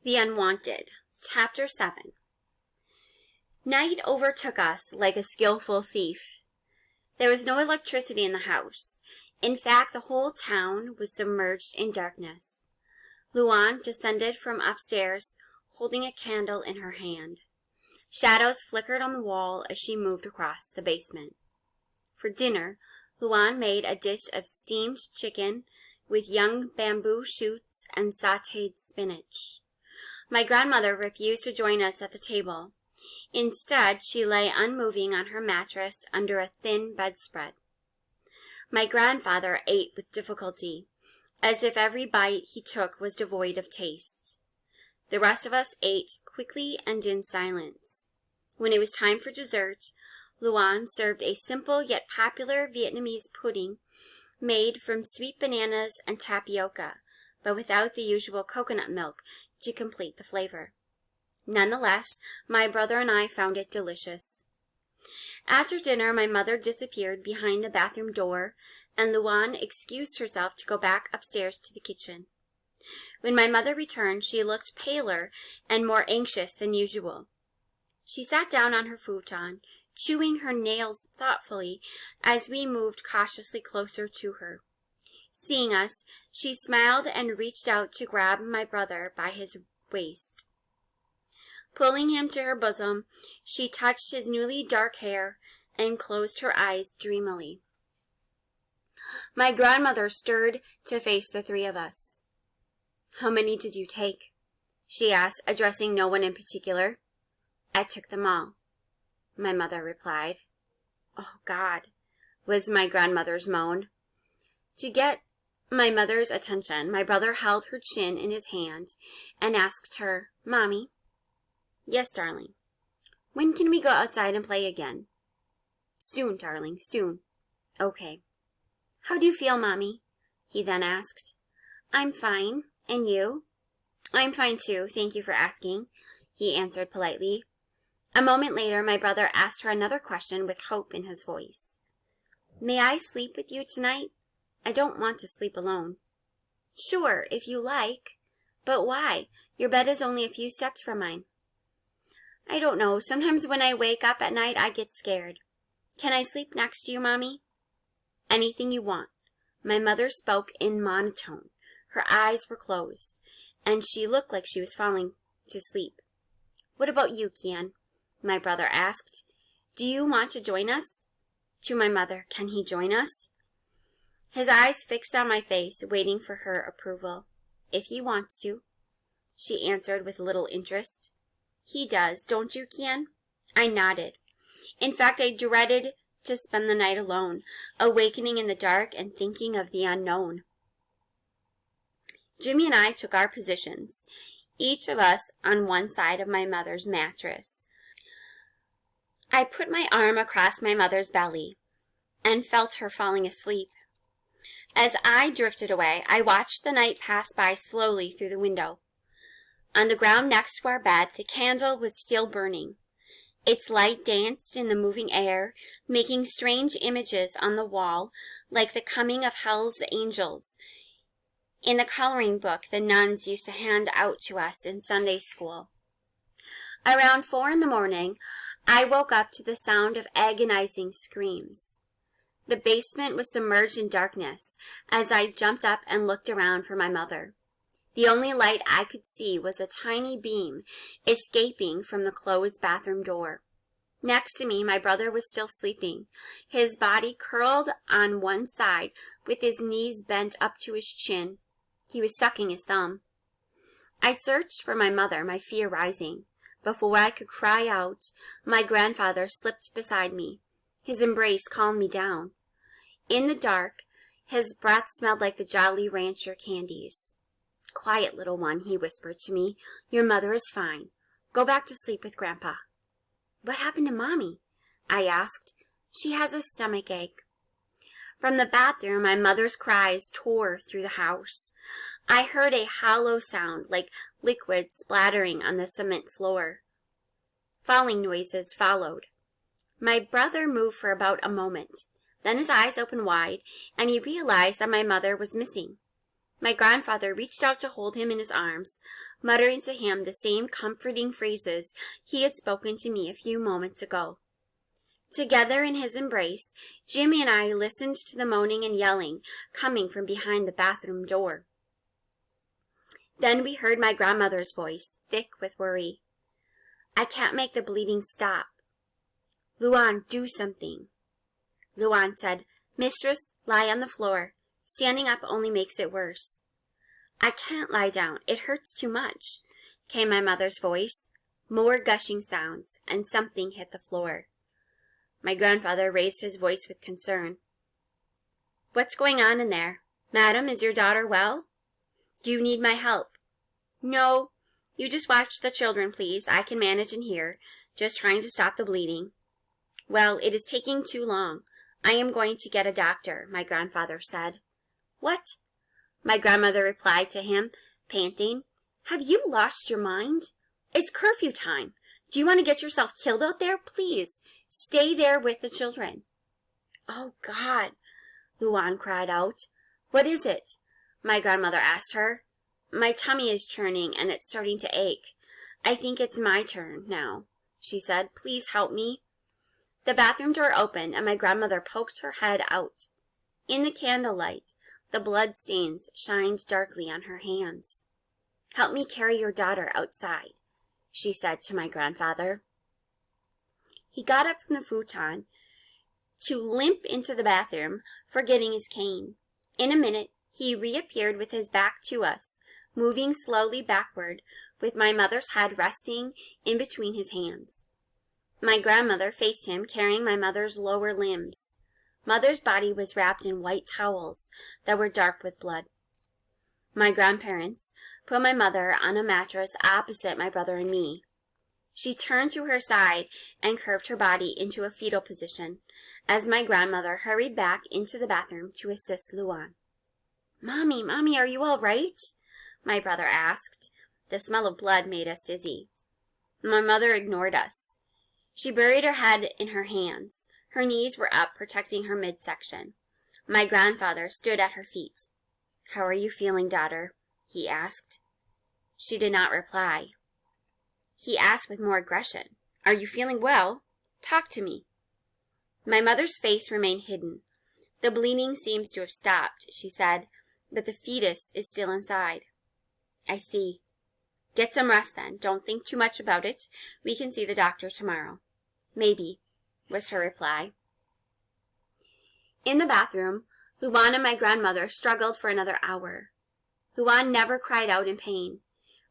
The Unwanted, Chapter 7. Night overtook us like a skillful thief. There was no electricity in the house. In fact, the whole town was submerged in darkness. Luan descended from upstairs, holding a candle in her hand. Shadows flickered on the wall as she moved across the basement. For dinner, Luan made a dish of steamed chicken with young bamboo shoots and sautéed spinach. My grandmother refused to join us at the table. Instead, she lay unmoving on her mattress under a thin bedspread. My grandfather ate with difficulty, as if every bite he took was devoid of taste. The rest of us ate quickly and in silence. When it was time for dessert, Luan served a simple yet popular Vietnamese pudding made from sweet bananas and tapioca, but without the usual coconut milk to complete the flavor. Nonetheless, my brother and I found it delicious. After dinner, my mother disappeared behind the bathroom door, and Luan excused herself to go back upstairs to the kitchen. When my mother returned, she looked paler and more anxious than usual. She sat down on her futon, chewing her nails thoughtfully as we moved cautiously closer to her. Seeing us, she smiled and reached out to grab my brother by his waist. Pulling him to her bosom, she touched his newly dark hair and closed her eyes dreamily. My grandmother stirred to face the three of us. "How many did you take?" she asked, addressing no one in particular. "I took them all," my mother replied. "Oh, God," was my grandmother's moan. To get my mother's attention, my brother held her chin in his hand and asked her, "Mommy?" "Yes, darling." "When can we go outside and play again?" "Soon, darling, soon." "Okay." "How do you feel, Mommy?" he then asked. "I'm fine. And you?" "I'm fine, too. Thank you for asking," he answered politely. A moment later, my brother asked her another question with hope in his voice. "May I sleep with you tonight? I don't want to sleep alone." "Sure, if you like. But why? Your bed is only a few steps from mine." "I don't know. Sometimes when I wake up at night, I get scared. Can I sleep next to you, Mommy?" "Anything you want." My mother spoke in monotone. Her eyes were closed, and she looked like she was falling to sleep. "What about you, Kian?" my brother asked. "Do you want to join us?" To my mother, "Can he join us?" His eyes fixed on my face, waiting for her approval. "If he wants to," she answered with little interest. "He does, don't you, Kian?" I nodded. In fact, I dreaded to spend the night alone, awakening in the dark and thinking of the unknown. Jimmy and I took our positions, each of us on one side of my mother's mattress. I put my arm across my mother's belly and felt her falling asleep. As I drifted away, I watched the night pass by slowly through the window. On the ground next to our bed, the candle was still burning. Its light danced in the moving air, making strange images on the wall, like the coming of hell's angels in the coloring book the nuns used to hand out to us in Sunday school. Around 4 a.m, I woke up to the sound of agonizing screams. The basement was submerged in darkness as I jumped up and looked around for my mother. The only light I could see was a tiny beam escaping from the closed bathroom door. Next to me, my brother was still sleeping, his body curled on one side with his knees bent up to his chin. He was sucking his thumb. I searched for my mother, my fear rising. Before I could cry out, my grandfather slipped beside me. His embrace calmed me down. In the dark, his breath smelled like the Jolly Rancher candies. "Quiet, little one," he whispered to me. "Your mother is fine. Go back to sleep with Grandpa." "What happened to Mommy?" I asked. "She has a stomach ache." From the bathroom, my mother's cries tore through the house. I heard a hollow sound like liquid splattering on the cement floor. Falling noises followed. My brother moved for about a moment. Then his eyes opened wide, and he realized that my mother was missing. My grandfather reached out to hold him in his arms, muttering to him the same comforting phrases he had spoken to me a few moments ago. Together in his embrace, Jimmy and I listened to the moaning and yelling coming from behind the bathroom door. Then we heard my grandmother's voice, thick with worry. "I can't make the bleeding stop. Luan, do something." Luan said, "Mistress, lie on the floor. Standing up only makes it worse." "I can't lie down. It hurts too much," came my mother's voice. More gushing sounds, and something hit the floor. My grandfather raised his voice with concern. "What's going on in there? Madam, is your daughter well? Do you need my help?" "No, you just watch the children, please. I can manage in here, just trying to stop the bleeding." "Well, it is taking too long. I am going to get a doctor," my grandfather said. "What?" my grandmother replied to him, panting. "Have you lost your mind? It's curfew time. Do you want to get yourself killed out there? Please, stay there with the children." "Oh, God," Luan cried out. "What is it?" my grandmother asked her. "My tummy is churning and it's starting to ache. I think it's my turn now," she said. "Please help me." The bathroom door opened and my grandmother poked her head out. In the candlelight, the blood stains shined darkly on her hands. "Help me carry your daughter outside," she said to my grandfather. He got up from the futon to limp into the bathroom, forgetting his cane. In a minute, he reappeared with his back to us, moving slowly backward, with my mother's head resting in between his hands. My grandmother faced him, carrying my mother's lower limbs. Mother's body was wrapped in white towels that were dark with blood. My grandparents put my mother on a mattress opposite my brother and me. She turned to her side and curved her body into a fetal position as my grandmother hurried back into the bathroom to assist Luan. Mommy, are you all right?" my brother asked. The smell of blood made us dizzy. My mother ignored us. She buried her head in her hands. Her knees were up, protecting her midsection. My grandfather stood at her feet. "How are you feeling, daughter?" he asked. She did not reply. He asked with more aggression, "Are you feeling well? Talk to me." My mother's face remained hidden. "The bleeding seems to have stopped," she said, "but the fetus is still inside." "I see. Get some rest then. Don't think too much about it. We can see the doctor tomorrow." "Maybe," was her reply. In the bathroom, Luan and my grandmother struggled for another hour. Luan never cried out in pain.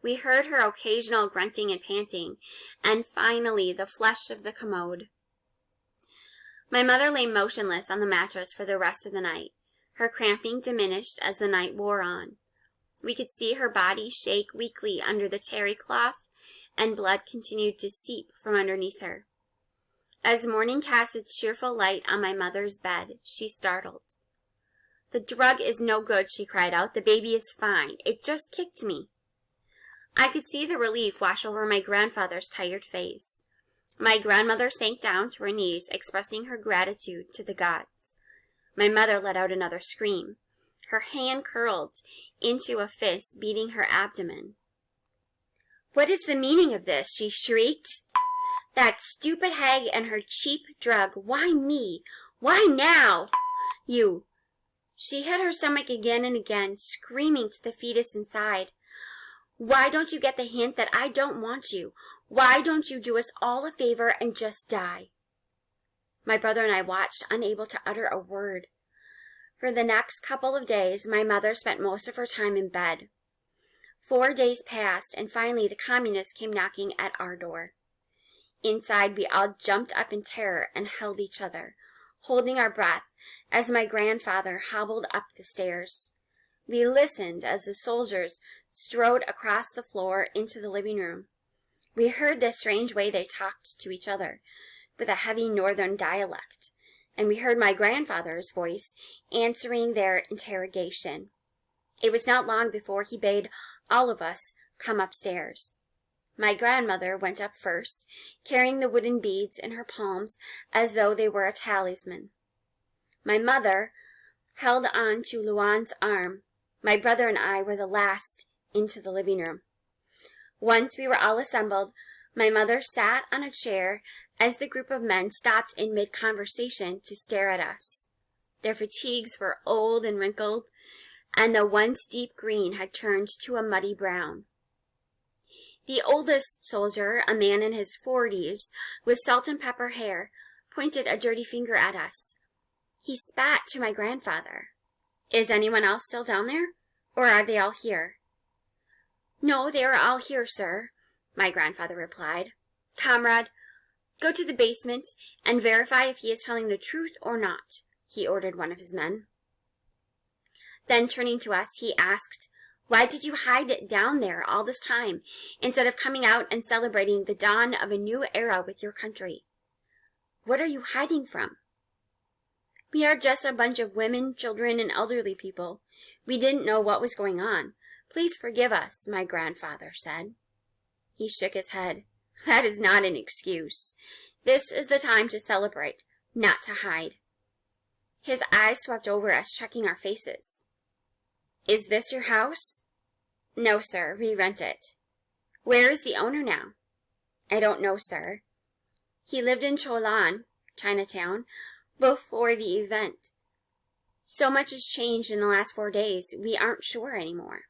We heard her occasional grunting and panting, and finally the flush of the commode. My mother lay motionless on the mattress for the rest of the night. Her cramping diminished as the night wore on. We could see her body shake weakly under the terry cloth, and blood continued to seep from underneath her. As morning cast its cheerful light on my mother's bed, she startled. "The drug is no good," she cried out. "The baby is fine. It just kicked me." I could see the relief wash over my grandfather's tired face. My grandmother sank down to her knees, expressing her gratitude to the gods. My mother let out another scream. Her hand curled into a fist, beating her abdomen. "What is the meaning of this?" she shrieked. "That stupid hag and her cheap drug. Why me? Why now? You." She hit her stomach again and again, screaming to the fetus inside. "Why don't you get the hint that I don't want you? Why don't you do us all a favor and just die?" My brother and I watched, unable to utter a word. For the next couple of days, my mother spent most of her time in bed. 4 days passed, and finally the communists came knocking at our door. Inside, we all jumped up in terror and held each other, holding our breath as my grandfather hobbled up the stairs. We listened as the soldiers strode across the floor into the living room. We heard the strange way they talked to each other, with a heavy northern dialect, and we heard my grandfather's voice answering their interrogation. It was not long before he bade all of us come upstairs. My grandmother went up first, carrying the wooden beads in her palms as though they were a talisman. My mother held on to Luan's arm. My brother and I were the last into the living room. Once we were all assembled, my mother sat on a chair as the group of men stopped in mid-conversation to stare at us. Their fatigues were old and wrinkled, and the once deep green had turned to a muddy brown. The oldest soldier, a man in his 40s, with salt and pepper hair, pointed a dirty finger at us. He spat to my grandfather. "Is anyone else still down there, or are they all here?" "No, they are all here, sir," my grandfather replied. "Comrade, go to the basement and verify if he is telling the truth or not," he ordered one of his men. Then turning to us, he asked, "Why did you hide it down there all this time, instead of coming out and celebrating the dawn of a new era with your country? What are you hiding from?" "We are just a bunch of women, children, and elderly people. We didn't know what was going on. Please forgive us," my grandfather said. He shook his head. "That is not an excuse. This is the time to celebrate, not to hide." His eyes swept over us, checking our faces. "Is this your house?" "No, sir, we rent it." "Where is the owner now?" "I don't know, sir. He lived in Cholan, Chinatown, before the event. So much has changed in the last 4 days, we aren't sure anymore."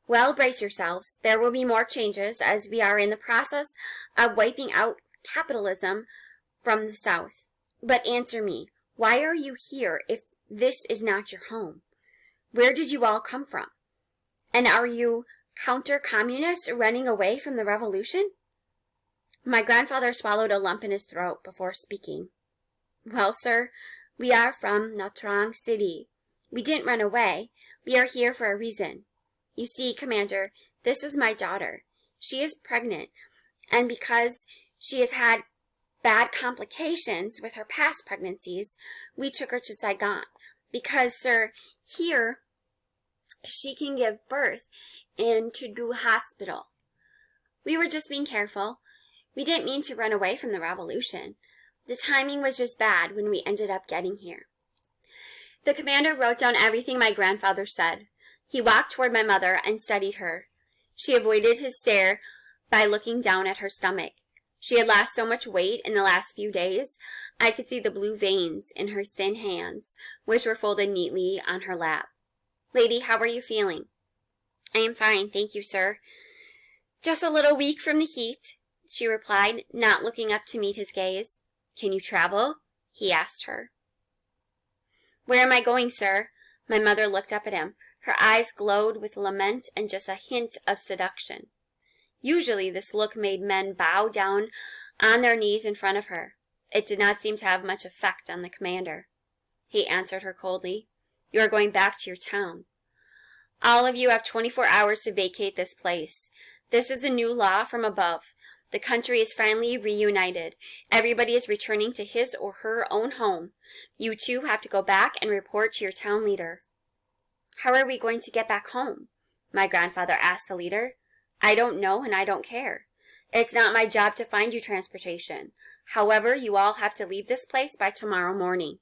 "Well, brace yourselves. There will be more changes as we are in the process of wiping out capitalism from the South. But answer me, why are you here if this is not your home? Where did you all come from? And are you counter-communists running away from the revolution?" My grandfather swallowed a lump in his throat before speaking. "Well, sir, we are from Nha Trang City. We didn't run away. We are here for a reason. You see, Commander, this is my daughter. She is pregnant, and because she has had bad complications with her past pregnancies, we took her to Saigon. Because, sir, here she can give birth in Tudu Hospital. We were just being careful. We didn't mean to run away from the revolution. The timing was just bad when we ended up getting here." The commander wrote down everything my grandfather said. He walked toward my mother and studied her. She avoided his stare by looking down at her stomach. She had lost so much weight in the last few days, I could see the blue veins in her thin hands, which were folded neatly on her lap. "Lady, how are you feeling?" "I am fine, thank you, sir. Just a little weak from the heat," she replied, not looking up to meet his gaze. "Can you travel?" he asked her. "Where am I going, sir?" My mother looked up at him. Her eyes glowed with lament and just a hint of seduction. Usually this look made men bow down on their knees in front of her. It did not seem to have much effect on the commander. He answered her coldly, "You are going back to your town. All of you have 24 hours to vacate this place. This is a new law from above. The country is finally reunited. Everybody is returning to his or her own home. You too have to go back and report to your town leader." "How are we going to get back home?" my grandfather asked the leader. "I don't know and I don't care. It's not my job to find you transportation. However, you all have to leave this place by tomorrow morning."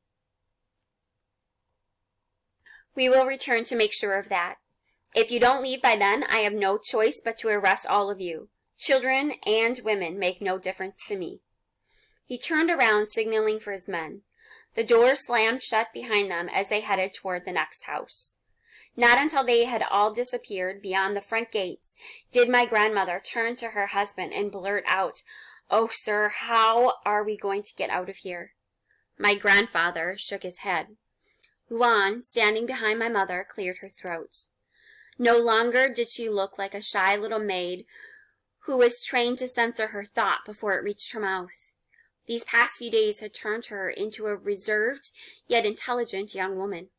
"We will return to make sure of that. If you don't leave by then, I have no choice but to arrest all of you. Children and women make no difference to me." He turned around, signaling for his men. The door slammed shut behind them as they headed toward the next house. Not until they had all disappeared beyond the front gates did my grandmother turn to her husband and blurt out, "Oh, sir, how are we going to get out of here?" My grandfather shook his head. Luan, standing behind my mother, cleared her throat. No longer did she look like a shy little maid who was trained to censor her thought before it reached her mouth. These past few days had turned her into a reserved yet intelligent young woman.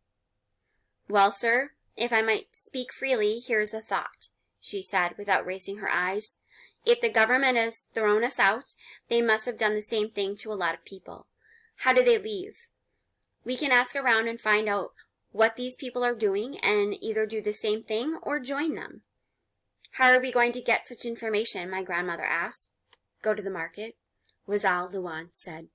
"Well, sir, if I might speak freely, here is a thought," she said without raising her eyes. "If the government has thrown us out, they must have done the same thing to a lot of people. How did they leave? We can ask around and find out what these people are doing and either do the same thing or join them." "How are we going to get such information?" my grandmother asked. "Go to the market," was all Luan said.